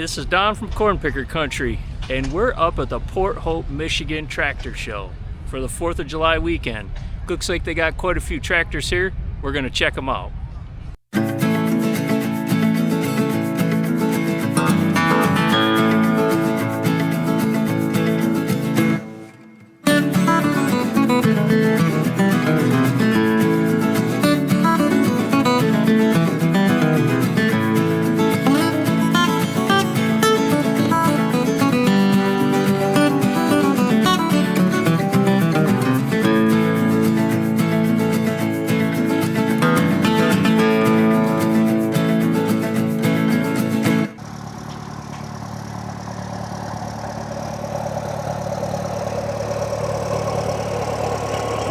this is Don from Corn Picker Country, and we're up at the Port Hope, Michigan Tractor Show for the 4th of July weekend. Looks like they got quite a few tractors here. We're gonna check them out.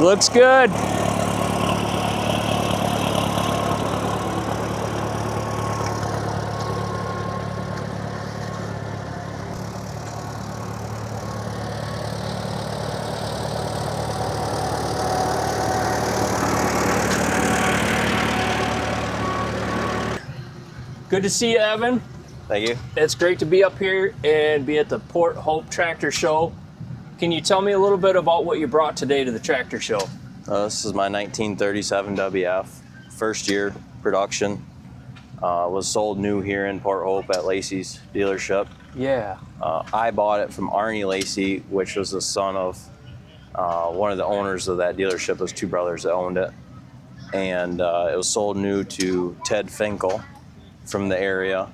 Looks good. Good to see you, Evan. Thank you. It's great to be up here and be at the Port Hope Tractor Show. Can you tell me a little bit about what you brought today to the tractor show? This is my 1937 WF, first year production. Was sold new here in Port Hope at Lacey's dealership. Yeah. I bought it from Arnie Lacey, which was the son of one of the owners of that dealership. It was two brothers that owned it. And it was sold new to Ted Finkel from the area.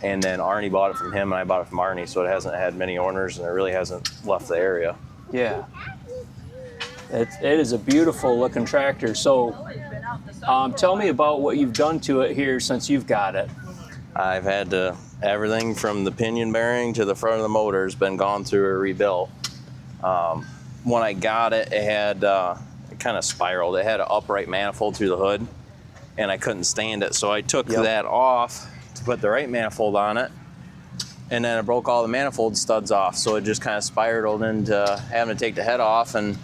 And then Arnie bought it from him, and I bought it from Arnie, so it hasn't had many owners, and it really hasn't left the area. Yeah. It is a beautiful looking tractor. So tell me about what you've done to it here since you've got it. I've had everything from the pinion bearing to the front of the motor has been gone through a rebuilt. When I got it, it had, it kind of spiraled. It had an upright manifold through the hood, and I couldn't stand it, so I took that off to put the right manifold on it, and then I broke all the manifold studs off, so it just kind of spiraled into having to take the head off. And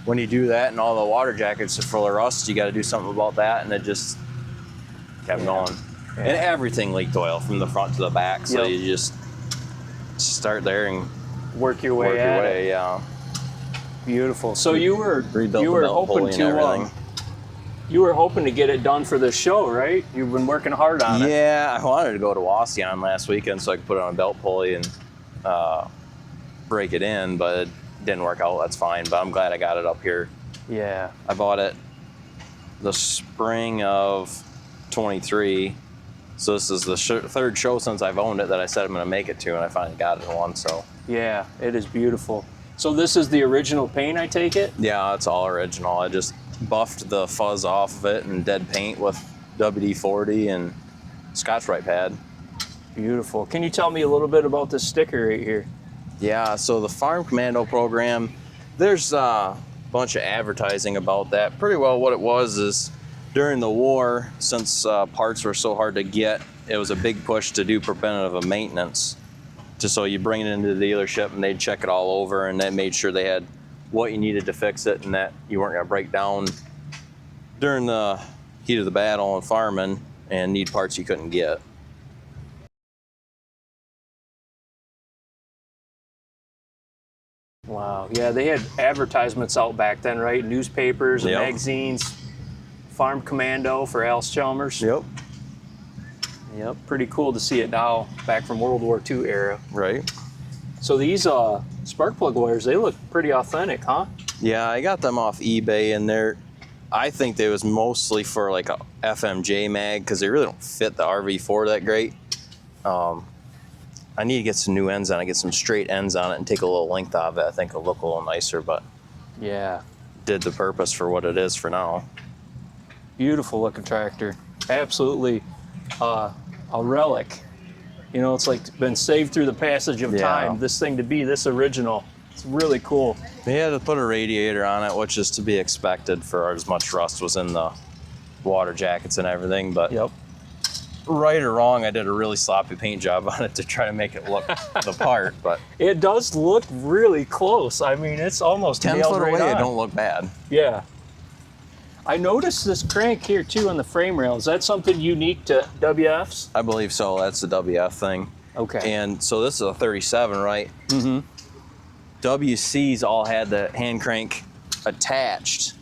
when you do that and all the water jackets are full of rust, you got to do something about that, and it just kept going. And everything leaked oil from the front to the back, so you just start there and work your way. Yeah. Beautiful. So you were hoping to get it done for this show, right? You've been working hard on it. Yeah, I wanted to go to Wasion last weekend so I could put it on a belt pulley and break it in, but it didn't work out. That's fine, but I'm glad I got it up here. Yeah. I bought it the spring of 23, so this is the third show since I've owned it that I said I'm going to make it to, and I finally got it in one. So yeah, it is beautiful. So this is the original paint, I take it? Yeah, it's all original. I just buffed the fuzz off of it and dead paint with WD-40 and Scotch-Brite pad. Beautiful. Can you tell me a little bit about this sticker right here? Yeah, so the Farm Commando program, there's a bunch of advertising about that. Pretty well what it was is during the war, since parts were so hard to get, it was a big push to do preventative maintenance. Just so you bring it into the dealership and they'd check it all over, and they made sure they had what you needed to fix it and that you weren't going to break down during the heat of the battle and farming and need parts you couldn't get. Wow. Yeah, they had advertisements out back then, right? Newspapers and magazines. Farm Commando for Allis Chalmers. Yep. Yep. Pretty cool to see it now, back from World War II era. Right. So these spark plug wires, they look pretty authentic, huh? Yeah, I got them off eBay, and I think they was mostly for like a FMJ mag because they really don't fit the RV4 that great. I need to get some new ends on it, get some straight ends on it and take a little length out of it. I think it'll look a little nicer, but yeah, did the purpose for what it is for now. Beautiful looking tractor. Absolutely a relic. You know, it's like been saved through the passage of time. This thing to be this original, it's really cool. They had to put a radiator on it, which is to be expected for as much rust was in the water jackets and everything, but right or wrong, I did a really sloppy paint job on it to try to make it look the part, but it does look really close. I mean, it's almost 10 foot away, it don't look bad. Yeah. I noticed this crank here too on the frame rail. Is that something unique to WFs? I believe so. That's the WF thing. Okay. And so this is a 37, right? Mm-hmm. WC's all had the hand crank attached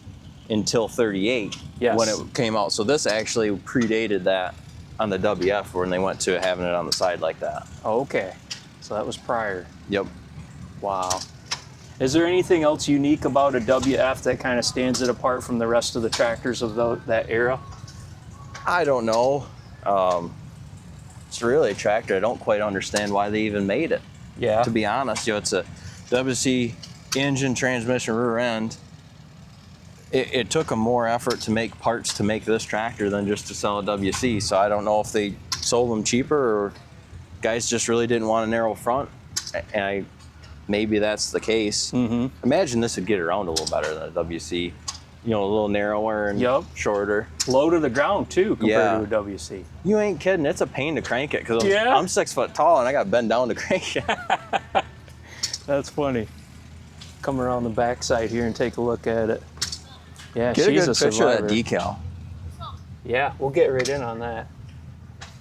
until 38 when it came out. So this actually predated that on the WF when they went to having it on the side like that. Okay. So that was prior. Yep. Wow. Is there anything else unique about a WF that kind of stands it apart from the rest of the tractors of that era? I don't know. It's really a tractor. I don't quite understand why they even made it. Yeah. To be honest, it's a WC engine, transmission, rear end. It took them more effort to make parts to make this tractor than just to sell a WC. So I don't know if they sold them cheaper or guys just really didn't want a narrow front. And maybe that's the case. Mm-hmm. Imagine this would get around a little better than a WC. A little narrower and shorter. Low to the ground too compared to a WC. You ain't kidding. It's a pain to crank it because I'm 6 foot tall and I got to bend down to crank it. That's funny. Come around the backside here and take a look at it. Yeah, Get she's a good picture of that survivor. decal. Yeah, we'll get right in on that.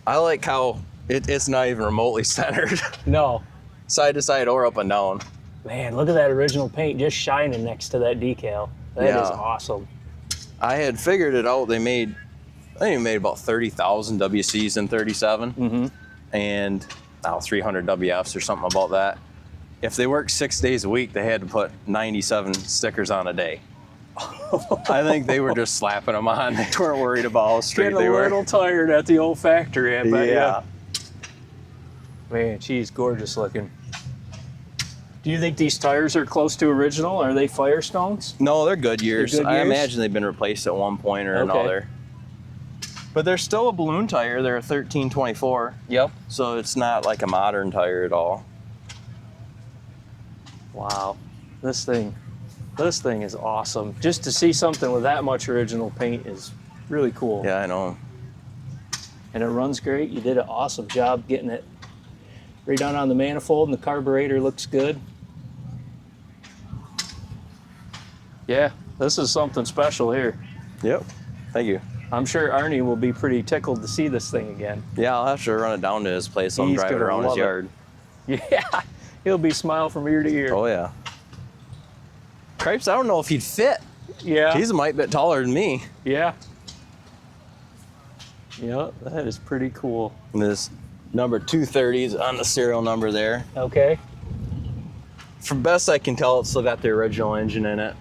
I like how it's not even remotely centered. No. Side to side or up and down. Man, look at that original paint just shining next to that decal. That is awesome. I had figured it out. I think they made about 30,000 WCs in 37 and now 300 WFs or something about that. If they worked 6 days a week, they had to put 97 stickers on a day. I think they were just slapping them on. They weren't worried about how straight they were. Getting a little tired at the old factory, I bet. Yeah. Man, she's gorgeous looking. Do you think these tires are close to original? Are they Firestones? No, they're good years. They're good I years? imagine they've been replaced at one point or another. But they're still a balloon tire. They're a 1324. Yep. So it's not like a modern tire at all. Wow. This thing is awesome. Just to see something with that much original paint is really cool. Yeah, I know. And it runs great. You did an awesome job getting it right down on the manifold, and the carburetor looks good. Yeah, this is something special here. Yep. Thank you. I'm sure Arnie will be pretty tickled to see this thing again. Yeah, I'll have to run it down to his place. I'm driving around his yard. Yeah, he'll be smiling from ear to ear. Oh, yeah. Cripes, I don't know if he'd fit. Yeah. He's a mite bit taller than me. Yeah. Yeah, that is pretty cool. And this number 230 is on the serial number there. Okay. From best I can tell, it's still got the original engine in it.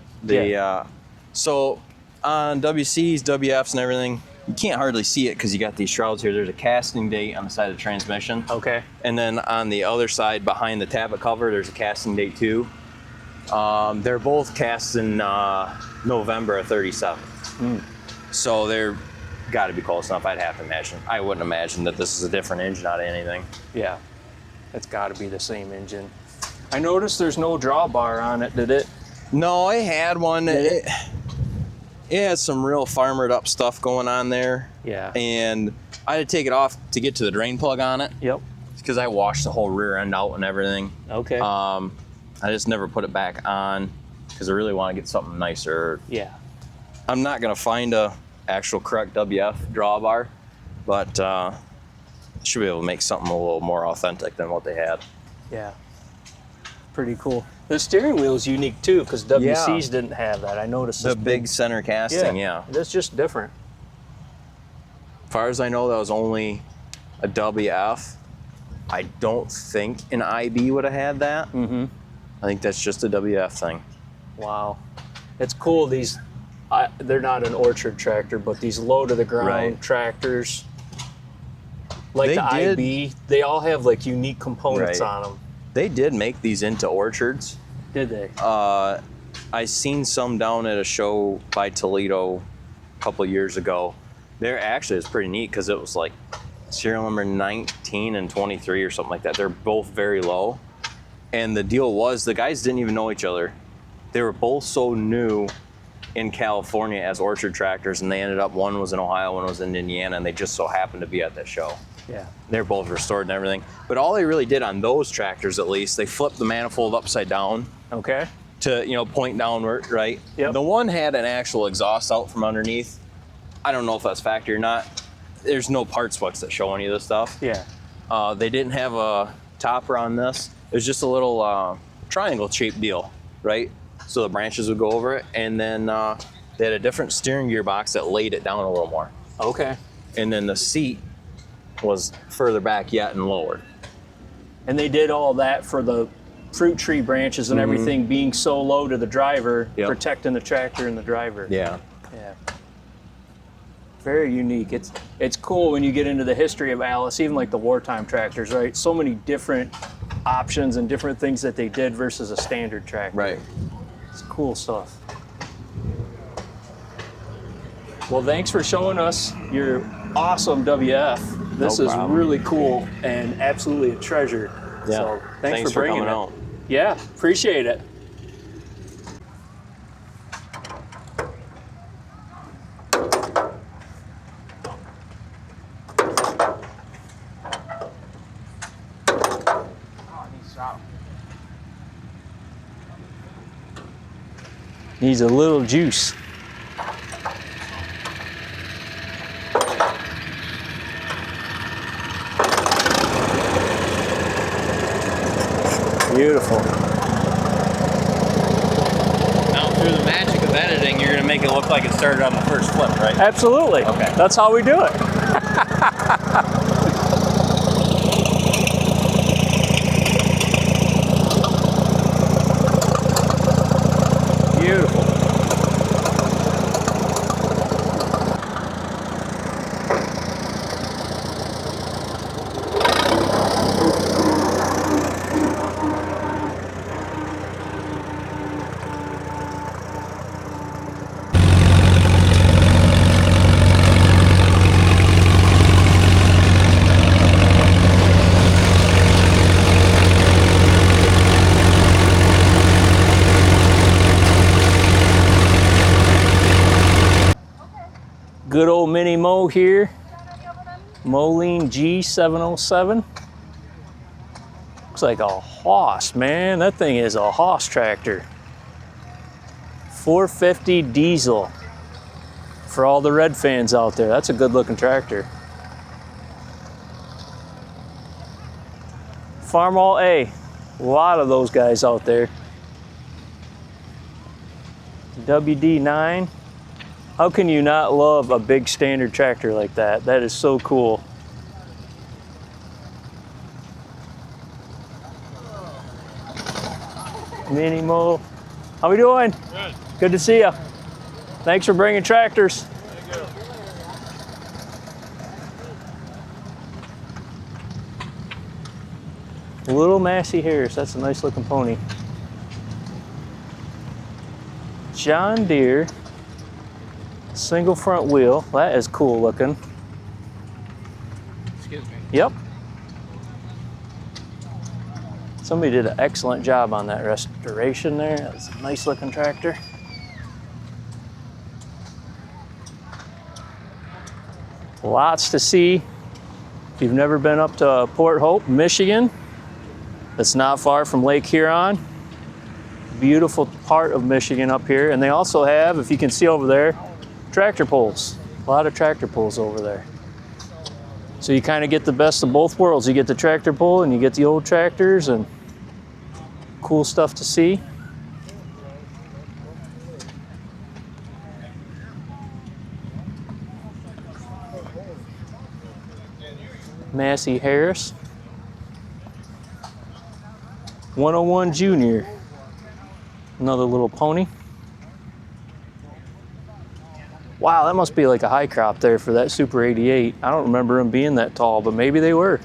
So on WCs, WFs, and everything, you can't hardly see it because you got these shrouds here. There's a casting date on the side of the transmission. Okay. And then on the other side, behind the tappet cover, there's a casting date too. They're both cast in November of 37. So they're got to be close enough, I'd have to imagine. I wouldn't imagine that this is a different engine out of anything. Yeah, it's got to be the same engine. I noticed there's no drawbar on it, did it? No, I had one. It had some real farmered up stuff going on there. Yeah. And I had to take it off to get to the drain plug on it. Yep. Because I washed the whole rear end out and everything. Okay. I just never put it back on because I really want to get something nicer. Yeah. I'm not going to find a actual correct WF drawbar, but should be able to make something a little more authentic than what they had. Yeah. Pretty cool. The steering wheel is unique too because WCs didn't have that. I noticed the big center casting. Yeah. It's just different. As far as I know, that was only a WF. I don't think an IB would have had that. I think that's just a WF thing. Wow. It's cool. These, they're not an orchard tractor, but these low to the ground tractors, like the IB, they all have like unique components on them. They did make these into orchards. Did they? I seen some down at a show by Toledo a couple of years ago. They're actually, it's pretty neat because it was like serial number 19 and 23 or something like that. They're both very low. And the deal was the guys didn't even know each other. They were both so new in California as orchard tractors, and they ended up, one was in Ohio, one was in Indiana, and they just so happened to be at that show. Yeah. They're both restored and everything. But all they really did on those tractors, at least, they flipped the manifold upside down. Okay. To, point downward, right? Yep. The one had an actual exhaust out from underneath. I don't know if that's factory or not. There's no parts books that show any of this stuff. Yeah. They didn't have a topper on this. It was just a little triangle shaped deal, right? So the branches would go over it, and then they had a different steering gearbox that laid it down a little more. Okay. And then the seat was further back yet and lower. And they did all that for the fruit tree branches and everything being so low to the driver, protecting the tractor and the driver. Yeah. Yeah. Very unique. It's cool when you get into the history of Allis, even like the wartime tractors, right? So many different options and different things that they did versus a standard tractor. Right. It's cool stuff. Well, thanks for showing us your awesome WF. This is really cool and absolutely a treasure. Yeah. So thanks for bringing coming it. out. Yeah, appreciate it. Needs a little juice. Beautiful. Now, through the magic of editing, you're going to make it look like it started on the first flip, right? Absolutely. Okay. That's how we do it. Beautiful. Good old mini mow here. Moline G707. Looks like a hoss, man. That thing is a hoss tractor. 450 diesel. For all the red fans out there, that's a good looking tractor. Farmall A. A lot of those guys out there. WD9. How can you not love a big standard tractor like that? That is so cool. Mini mow. How we doing? Good. Good to see you. Thanks for bringing tractors. Thank you. Little Massey Harris. That's a nice looking pony. John Deere. Single front wheel. That is cool looking. Excuse me. Yep. Somebody did an excellent job on that restoration there. That's a nice looking tractor. Lots to see. If you've never been up to Port Hope, Michigan, it's not far from Lake Huron. Beautiful part of Michigan up here. And they also have, if you can see over there, tractor pulls. A lot of tractor pulls over there. So you kind of get the best of both worlds. You get the tractor pull and you get the old tractors and cool stuff to see. Massey Harris. 101 Junior. Another little pony. Wow, that must be like a high crop there for that Super 88. I don't remember them being that tall, but maybe they were.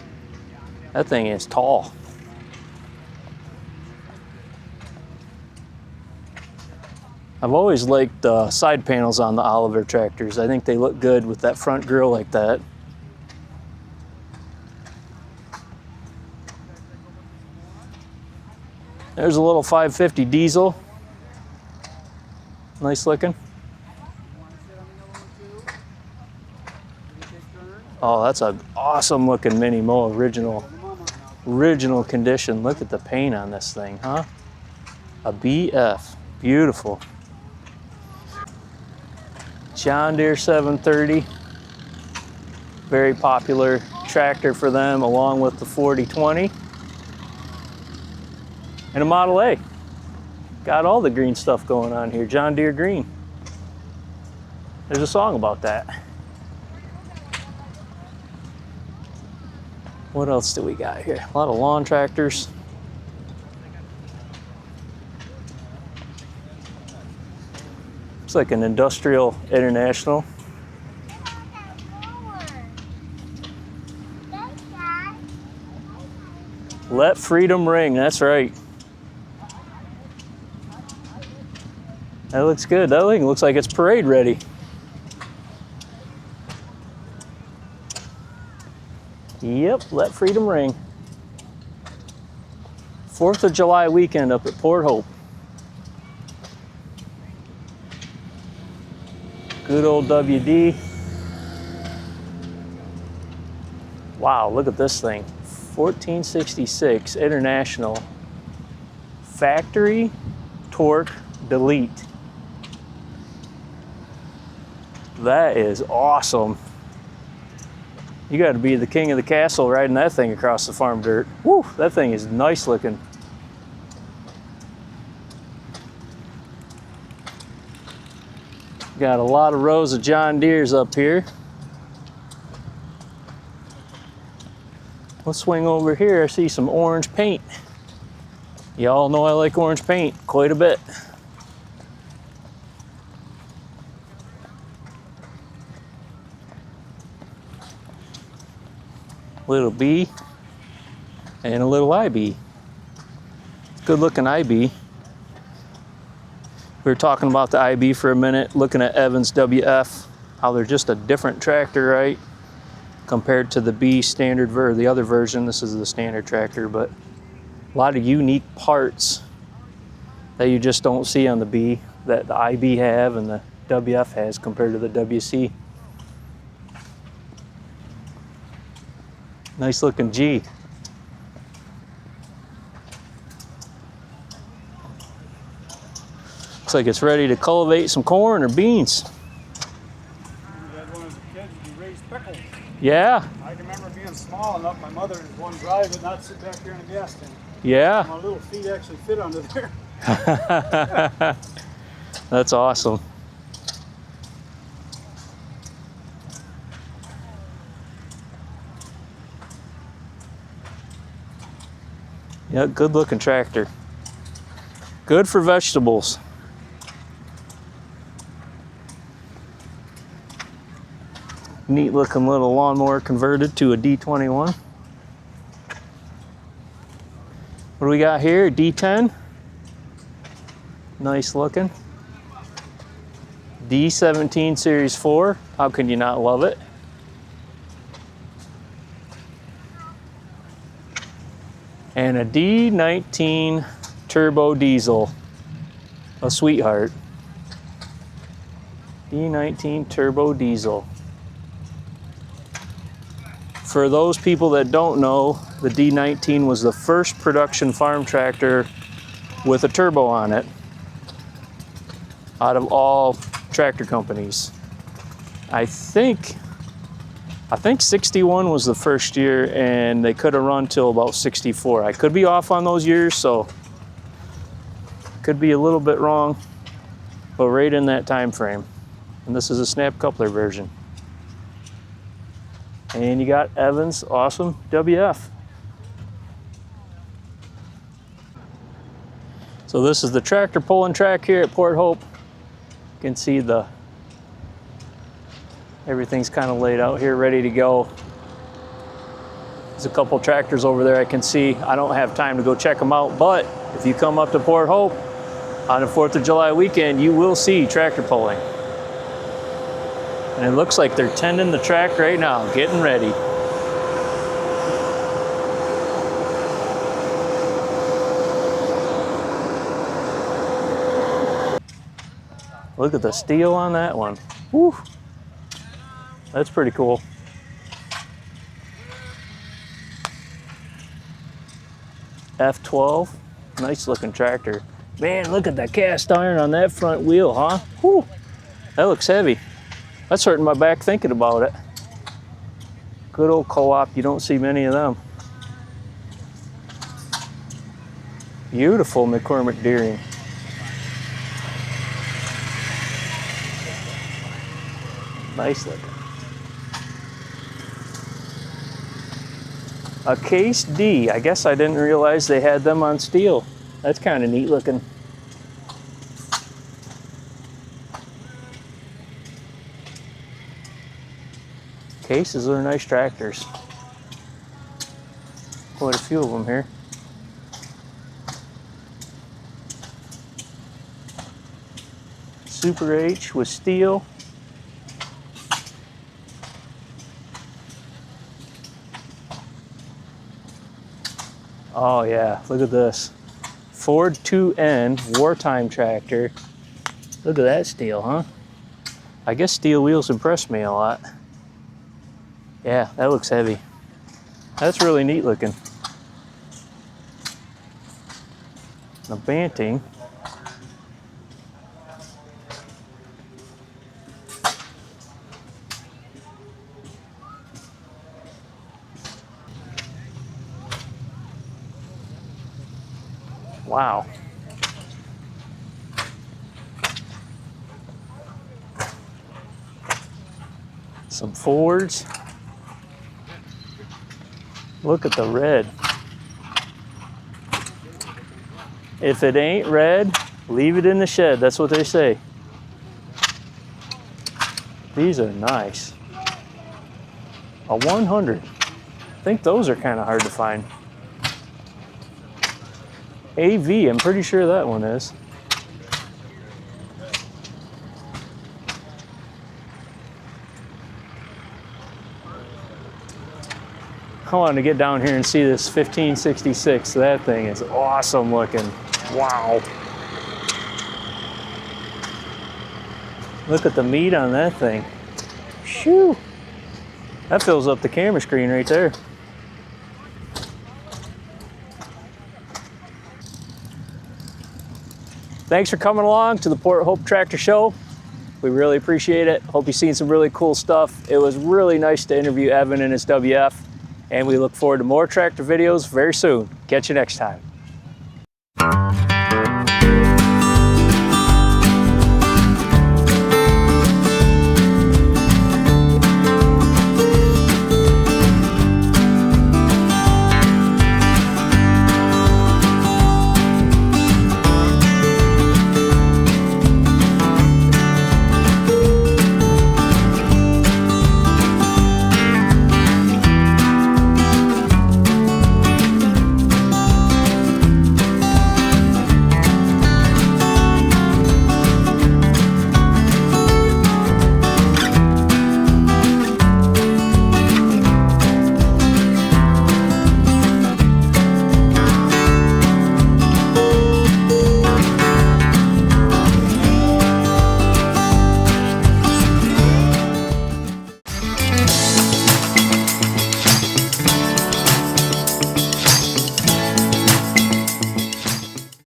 That thing is tall. I've always liked the side panels on the Oliver tractors. I think they look good with that front grille like that. There's a little 550 diesel. Nice looking. Oh, that's an awesome looking mini mow, original condition. Look at the paint on this thing, huh? A BF, beautiful. John Deere 730, very popular tractor for them, along with the 4020 and a Model A. Got all the green stuff going on here. John Deere green. There's a song about that. What else do we got here? A lot of lawn tractors. It's like an Industrial International. Let freedom ring, that's right. That looks good. That thing looks like it's parade ready. Yep, let freedom ring. 4th of July weekend up at Port Hope. Good old WD. Wow, look at this thing. 1466 International. Factory torque delete. That is awesome. You got to be the king of the castle riding that thing across the farm dirt. Woo, that thing is nice looking. Got a lot of rows of John Deeres up here. Let's swing over here. I see some orange paint. Y'all know I like orange paint quite a bit. Little B and a little IB. Good looking IB. We were talking about the IB for a minute, looking at Allis WF, how they're just a different tractor, right? Compared to the B standard, or the other version. This is the standard tractor, but a lot of unique parts that you just don't see on the B that the IB have and the WF has compared to the WC. Nice looking G. Looks like it's ready to cultivate some corn or beans. We had one as a kid, we raised pickles. Yeah. I can remember being small enough, my mother would one drive it, not sit back here in the gas tank. Yeah. My little feet actually fit under there. That's awesome. Yeah, good looking tractor. Good for vegetables. Neat looking little lawnmower converted to a D21. What do we got here? D10. Nice looking. D17 Series 4. How can you not love it? And a D19 turbo diesel. A sweetheart. D19 turbo diesel. For those people that don't know, the D19 was the first production farm tractor with a turbo on it out of all tractor companies. I think 61 was the first year, and they could have run till about 64. I could be off on those years, so could be a little bit wrong, but right in that time frame. And this is a snap coupler version. And you got Allis awesome WF. So this is the tractor pulling track here at Port Hope. You can see everything's kind of laid out here, ready to go. There's a couple tractors over there I can see. I don't have time to go check them out, but if you come up to Port Hope on the 4th of July weekend, you will see tractor pulling. And it looks like they're tending the track right now, getting ready. Look at the steel on that one. Woo. That's pretty cool. F12, nice looking tractor. Man, look at that cast iron on that front wheel, huh? Woo. That looks heavy. That's hurting my back thinking about it. Good old co-op, you don't see many of them. Beautiful McCormick Deering. Nice looking. A Case D. I guess I didn't realize they had them on steel. That's kind of neat looking. Cases are nice tractors. Quite a few of them here. Super H with steel. Oh yeah, look at this. Ford 2N wartime tractor. Look at that steel, huh? I guess steel wheels impress me a lot. Yeah, that looks heavy. That's really neat looking. The Banting. Wow. Some Fords. Look at the red. If it ain't red, leave it in the shed. That's what they say. These are nice. A 100. I think those are kind of hard to find. AV, I'm pretty sure that one is. I want to get down here and see this 1566. That thing is awesome looking. Wow. Look at the meat on that thing. Shoo. That fills up the camera screen right there. Thanks for coming along to the Port Hope Tractor Show. We really appreciate it. Hope you've seen some really cool stuff. It was really nice to interview Evan and his WF, and we look forward to more tractor videos very soon. Catch you next time.